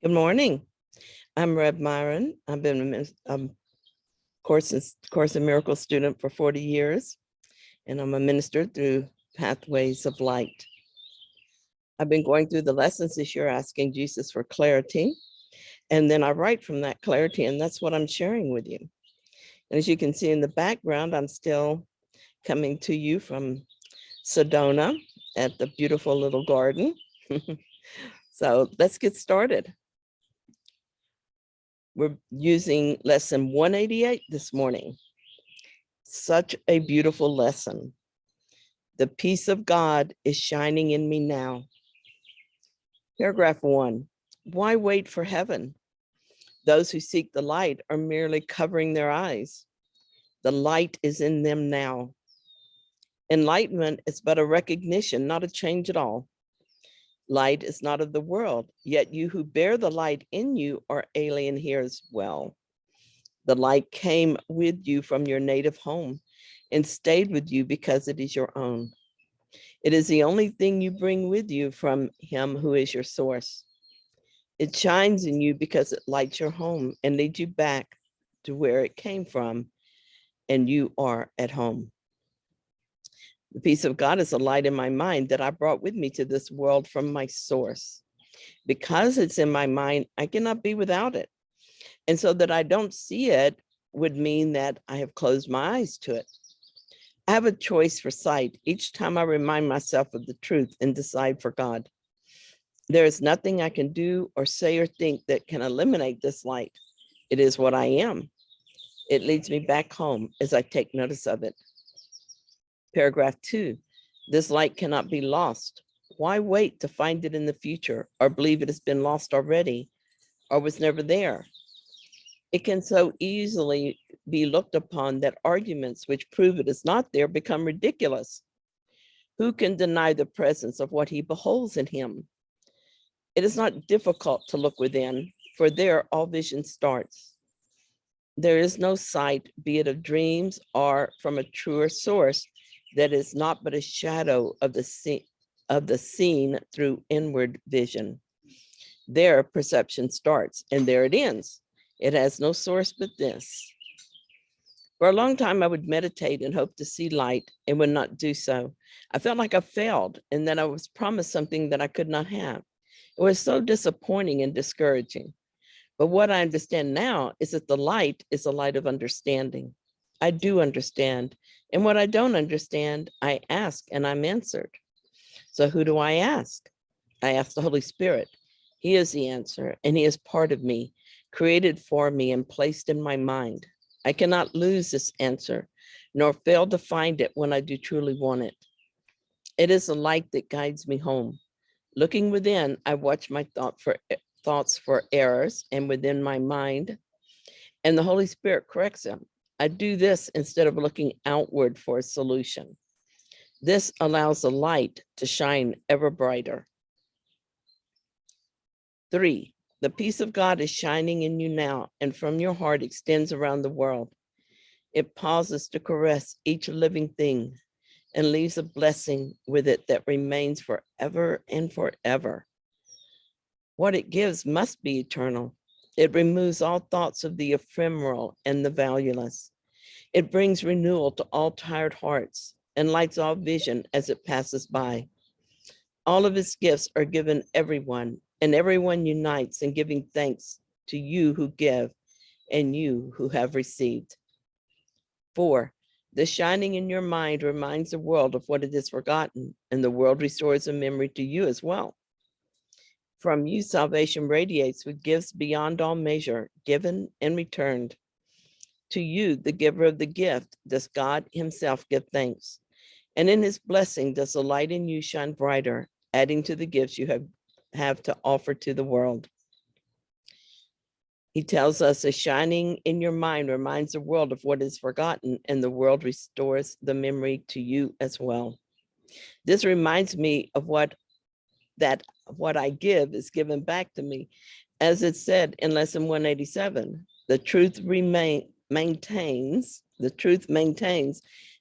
Good morning. I'm Reb Myron. I've been a Course in Miracles student for 40 years, and I'm a minister through Pathways of Light. I've been going through the lessons this year, asking Jesus for clarity, and then I write from that clarity, and that's what I'm sharing with you. And as you can see in the background, I'm still coming to you from Sedona at the beautiful little garden. So let's get started. We're using lesson 188 this morning. Such a beautiful lesson. The peace of God is shining in me now. Paragraph 1. Why wait for heaven? Those who seek the light are merely covering their eyes. The light is in them now. Enlightenment is but a recognition, not a change at all. Light is not of the world, yet you who bear the light in you are alien here as well. The light came with you from your native home and stayed with you because it is your own. It is the only thing you bring with you from him who is your source. It shines in you because it lights your home and leads you back to where it came from, and you are at home. The peace of God is a light in my mind that I brought with me to this world from my source. Because it's in my mind, I cannot be without it. And so that I don't see it would mean that I have closed my eyes to it. I have a choice for sight each time I remind myself of the truth and decide for God. There is nothing I can do or say or think that can eliminate this light. It is what I am. It leads me back home as I take notice of it. Paragraph 2, this light cannot be lost. Why wait to find it in the future or believe it has been lost already or was never there? It can so easily be looked upon that arguments which prove it is not there become ridiculous. Who can deny the presence of what he beholds in him? It is not difficult to look within, for there all vision starts. There is no sight, be it of dreams or from a truer source, that is not but a shadow of the seen through inward vision. There perception starts, and there it ends. It has no source but this. For a long time, I would meditate and hope to see light and would not do so. I felt like I failed and that I was promised something that I could not have. It was so disappointing and discouraging. But what I understand now is that the light is a light of understanding. I do understand. And what I don't understand, I ask and I'm answered. So who do I ask? I ask the Holy Spirit. He is the answer, and he is part of me, created for me and placed in my mind. I cannot lose this answer, nor fail to find it when I do truly want it. It is a light that guides me home. Looking within, I watch my thoughts for errors and within my mind, and the Holy Spirit corrects them. I do this instead of looking outward for a solution. This allows the light to shine ever brighter. 3, the peace of God is shining in you now, and from your heart extends around the world. It pauses to caress each living thing and leaves a blessing with it that remains forever and forever. What it gives must be eternal. It removes all thoughts of the ephemeral and the valueless. It brings renewal to all tired hearts and lights all vision as it passes by. All of its gifts are given everyone, and everyone unites in giving thanks to you who give and you who have received. 4, the shining in your mind reminds the world of what it has forgotten, and the world restores a memory to you as well. From you, salvation radiates with gifts beyond all measure, given and returned. To you, the giver of the gift, does God himself give thanks. And in his blessing, does the light in you shine brighter, adding to the gifts you have to offer to the world. He tells us a shining in your mind reminds the world of what is forgotten, and the world restores the memory to you as well. This reminds me of what I give is given back to me. As it said in lesson 187, the truth maintains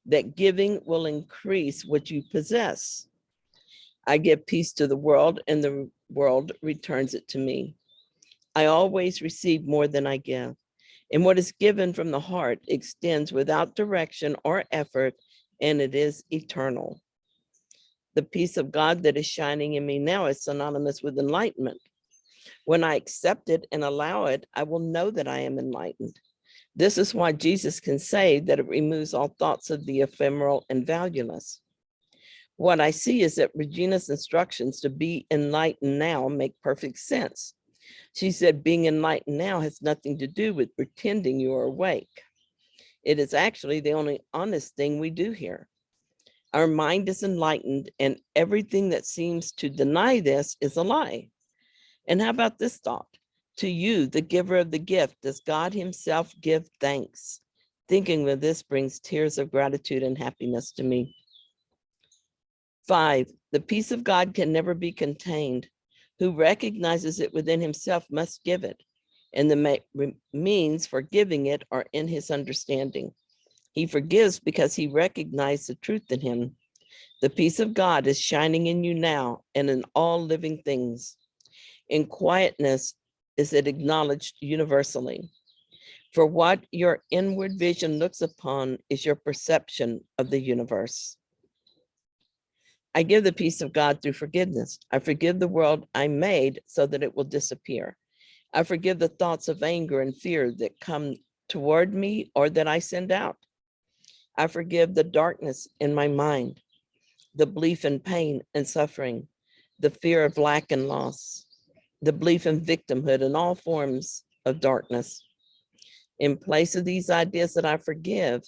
that giving will increase what you possess. I give peace to the world, and the world returns it to me. I always receive more than I give. And what is given from the heart extends without direction or effort, and it is eternal. The peace of God that is shining in me now is synonymous with enlightenment. When I accept it and allow it, I will know that I am enlightened. This is why Jesus can say that it removes all thoughts of the ephemeral and valueless. What I see is that Regina's instructions to be enlightened now make perfect sense. She said being enlightened now has nothing to do with pretending you are awake. It is actually the only honest thing we do here. Our mind is enlightened, and everything that seems to deny this is a lie. And how about this thought? To you, the giver of the gift, does God himself give thanks? Thinking of this brings tears of gratitude and happiness to me. 5, the peace of God can never be contained. Who recognizes it within himself must give it, and the means for giving it are in his understanding. He forgives because he recognized the truth in him. The peace of God is shining in you now and in all living things. In quietness is it acknowledged universally. For what your inward vision looks upon is your perception of the universe. I give the peace of God through forgiveness. I forgive the world I made so that it will disappear. I forgive the thoughts of anger and fear that come toward me or that I send out. I forgive the darkness in my mind, the belief in pain and suffering, the fear of lack and loss, the belief in victimhood and all forms of darkness. In place of these ideas that I forgive,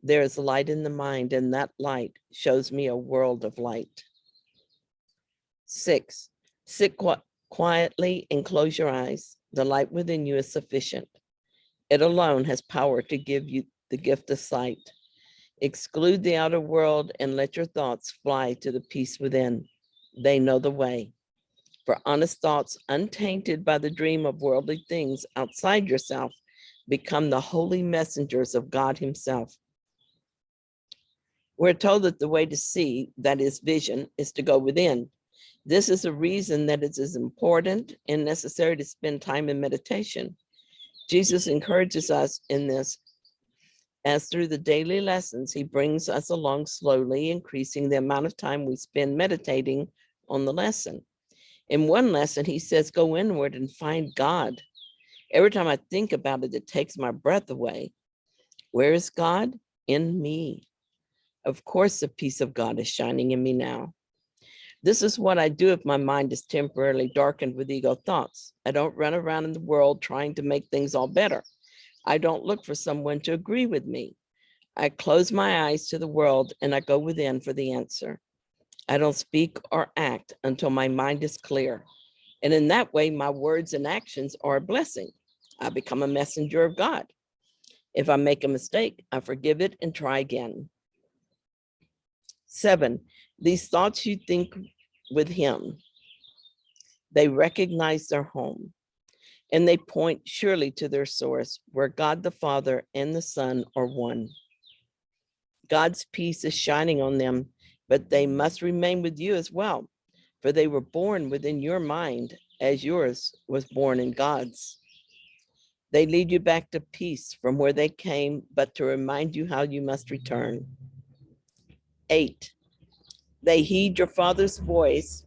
there is light in the mind, and that light shows me a world of light. 6, sit quietly and close your eyes. The light within you is sufficient. It alone has power to give you the gift of sight. Exclude the outer world and let your thoughts fly to the peace within. They know the way. For honest thoughts, untainted by the dream of worldly things outside yourself, become the holy messengers of God himself. We're told that the way to see, that is vision, is to go within. This is a reason that it is important and necessary to spend time in meditation. Jesus encourages us in this, as through the daily lessons, he brings us along slowly, increasing the amount of time we spend meditating on the lesson. In one lesson, he says, go inward and find God. Every time I think about it, it takes my breath away. Where is God? In me. Of course, the peace of God is shining in me now. This is what I do if my mind is temporarily darkened with ego thoughts. I don't run around in the world trying to make things all better. I don't look for someone to agree with me. I close my eyes to the world and I go within for the answer. I don't speak or act until my mind is clear. And in that way, my words and actions are a blessing. I become a messenger of God. If I make a mistake, I forgive it and try again. 7, these thoughts you think with him, they recognize their home, and they point surely to their source, where God the Father and the Son are one. God's peace is shining on them, but they must remain with you as well, for they were born within your mind as yours was born in God's. They lead you back to peace from where they came, but to remind you how you must return. 8, they heed your Father's voice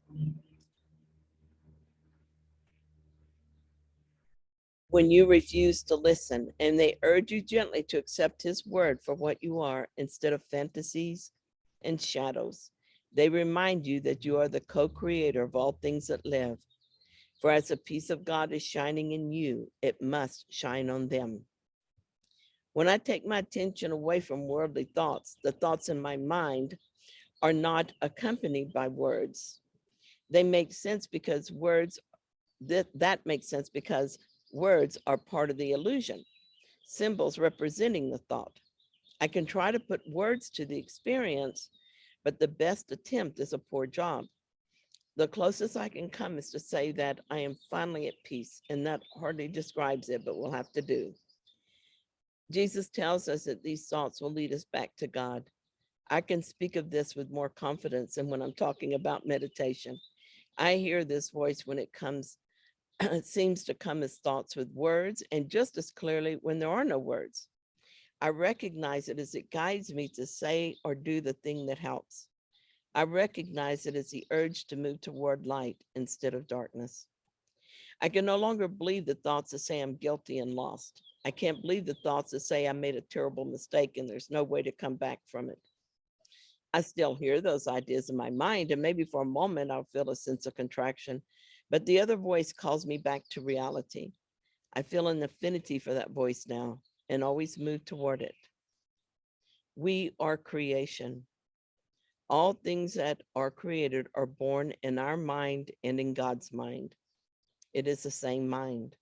when you refuse to listen, and they urge you gently to accept his word for what you are instead of fantasies and shadows. They remind you that you are the co-creator of all things that live. For as the peace of God is shining in you, it must shine on them. When I take my attention away from worldly thoughts, the thoughts in my mind are not accompanied by words. They make sense because words, that makes sense because words are part of the illusion, symbols representing the thought. I can try to put words to the experience, but the best attempt is a poor job. The closest I can come is to say that I am finally at peace, and that hardly describes it, but we'll have to do. Jesus tells us that these thoughts will lead us back to God. I can speak of this with more confidence than when I'm talking about meditation. I hear this voice when it comes It seems to come as thoughts with words and just as clearly when there are no words. I recognize it as it guides me to say or do the thing that helps. I recognize it as the urge to move toward light instead of darkness. I can no longer believe the thoughts that say I'm guilty and lost. I can't believe the thoughts that say I made a terrible mistake and there's no way to come back from it. I still hear those ideas in my mind, and maybe for a moment I'll feel a sense of contraction, but the other voice calls me back to reality. I feel an affinity for that voice now and always move toward it. We are creation. All things that are created are born in our mind and in God's mind. It is the same mind.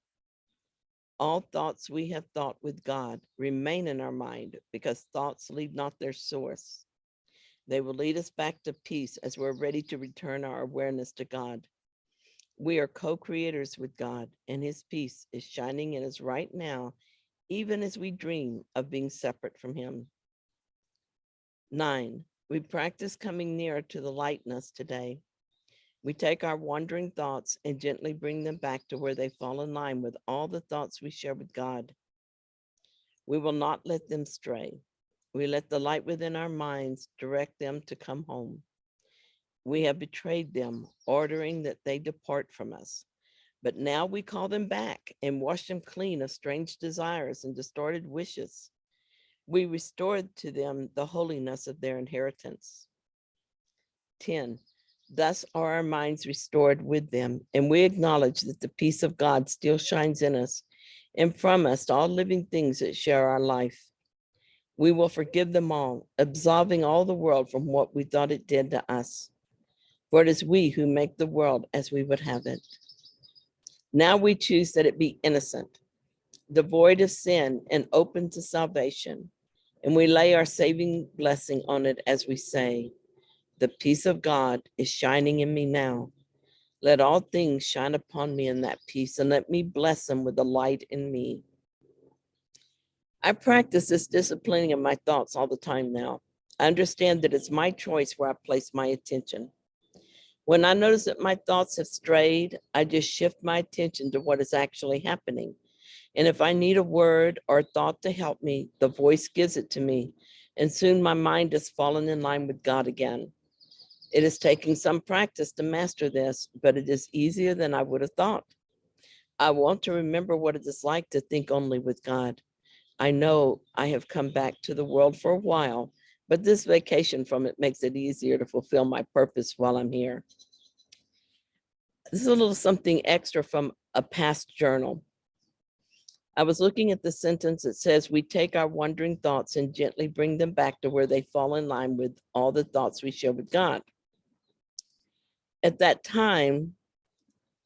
All thoughts we have thought with God remain in our mind because thoughts leave not their source. They will lead us back to peace as we're ready to return our awareness to God. We are co-creators with God, and his peace is shining in us right now, even as we dream of being separate from him. 9, we practice coming nearer to the lightness today. We take our wandering thoughts and gently bring them back to where they fall in line with all the thoughts we share with God. We will not let them stray. We let the light within our minds direct them to come home. We have betrayed them, ordering that they depart from us. But now we call them back and wash them clean of strange desires and distorted wishes. We restored to them the holiness of their inheritance. 10, thus are our minds restored with them, and we acknowledge that the peace of God still shines in us and from us to all living things that share our life. We will forgive them all, absolving all the world from what we thought it did to us. For it is we who make the world as we would have it. Now we choose that it be innocent, devoid of sin, and open to salvation. And we lay our saving blessing on it as we say, the peace of God is shining in me now. Let all things shine upon me in that peace, and let me bless them with the light in me. I practice this disciplining of my thoughts all the time now. I understand that it's my choice where I place my attention. When I notice that my thoughts have strayed, I just shift my attention to what is actually happening. And if I need a word or thought to help me, the voice gives it to me. And soon my mind has fallen in line with God again. It is taking some practice to master this, but it is easier than I would have thought. I want to remember what it is like to think only with God. I know I have come back to the world for a while, but this vacation from it makes it easier to fulfill my purpose while I'm here. This is a little something extra from a past journal. I was looking at the sentence that says, we take our wandering thoughts and gently bring them back to where they fall in line with all the thoughts we share with God. At that time,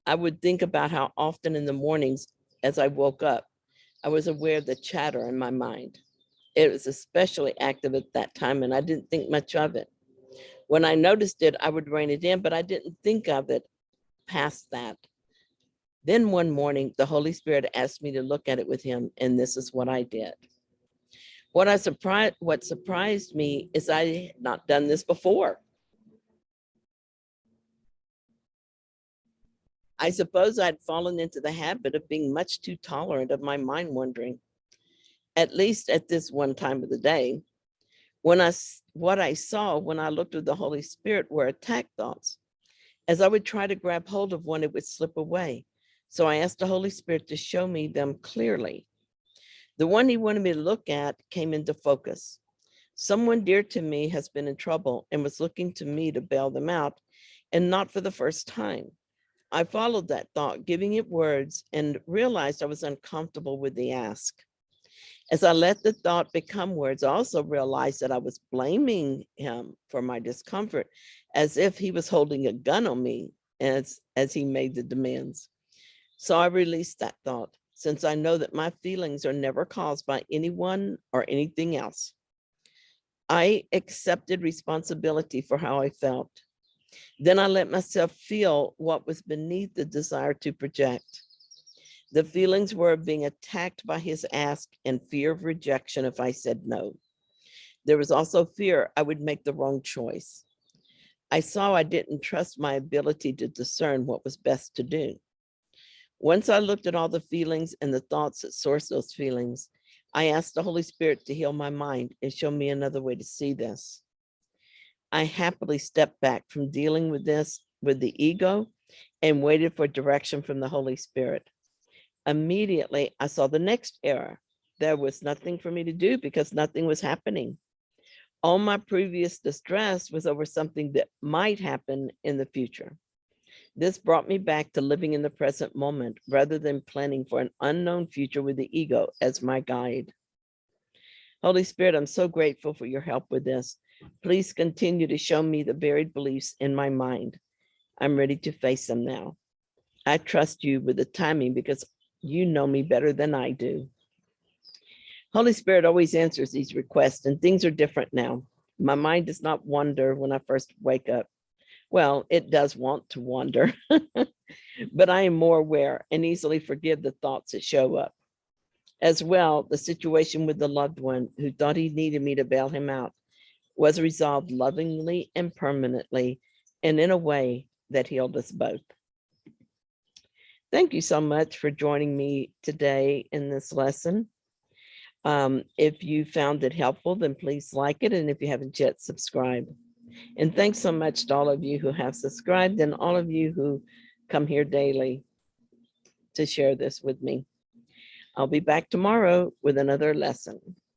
I would think about how often in the mornings as I woke up, I was aware of the chatter in my mind. It was especially active at that time, and I didn't think much of it. When I noticed it, I would rein it in, but I didn't think of it past that. Then one morning, the Holy Spirit asked me to look at it with him, and this is what I did. What surprised me is I had not done this before. I suppose I'd fallen into the habit of being much too tolerant of my mind wandering, at least at this one time of the day. What I saw when I looked at the Holy Spirit were attack thoughts. As I would try to grab hold of one, it would slip away. So I asked the Holy Spirit to show me them clearly. The one he wanted me to look at came into focus. Someone dear to me has been in trouble and was looking to me to bail them out, and not for the first time. I followed that thought, giving it words, and realized I was uncomfortable with the ask. As I let the thought become words, I also realized that I was blaming him for my discomfort, as if he was holding a gun on me as he made the demands. So I released that thought, since I know that my feelings are never caused by anyone or anything else. I accepted responsibility for how I felt. Then I let myself feel what was beneath the desire to project. The feelings were of being attacked by his ask and fear of rejection if I said no. There was also fear I would make the wrong choice. I saw I didn't trust my ability to discern what was best to do. Once I looked at all the feelings and the thoughts that source those feelings, I asked the Holy Spirit to heal my mind and show me another way to see this. I happily stepped back from dealing with this with the ego and waited for direction from the Holy Spirit. Immediately, I saw the next error. There was nothing for me to do because nothing was happening. All my previous distress was over something that might happen in the future. This brought me back to living in the present moment rather than planning for an unknown future with the ego as my guide. Holy Spirit, I'm so grateful for your help with this. Please continue to show me the buried beliefs in my mind. I'm ready to face them now. I trust you with the timing because you know me better than I do. Holy Spirit always answers these requests, and things are different now. My mind does not wander when I first wake up. Well, it does want to wander, but I am more aware and easily forgive the thoughts that show up. As well, the situation with the loved one who thought he needed me to bail him out was resolved lovingly and permanently, and in a way that healed us both. Thank you so much for joining me today in this lesson. If you found it helpful, then please like it. And if you haven't yet, subscribe. And thanks so much to all of you who have subscribed and all of you who come here daily to share this with me. I'll be back tomorrow with another lesson.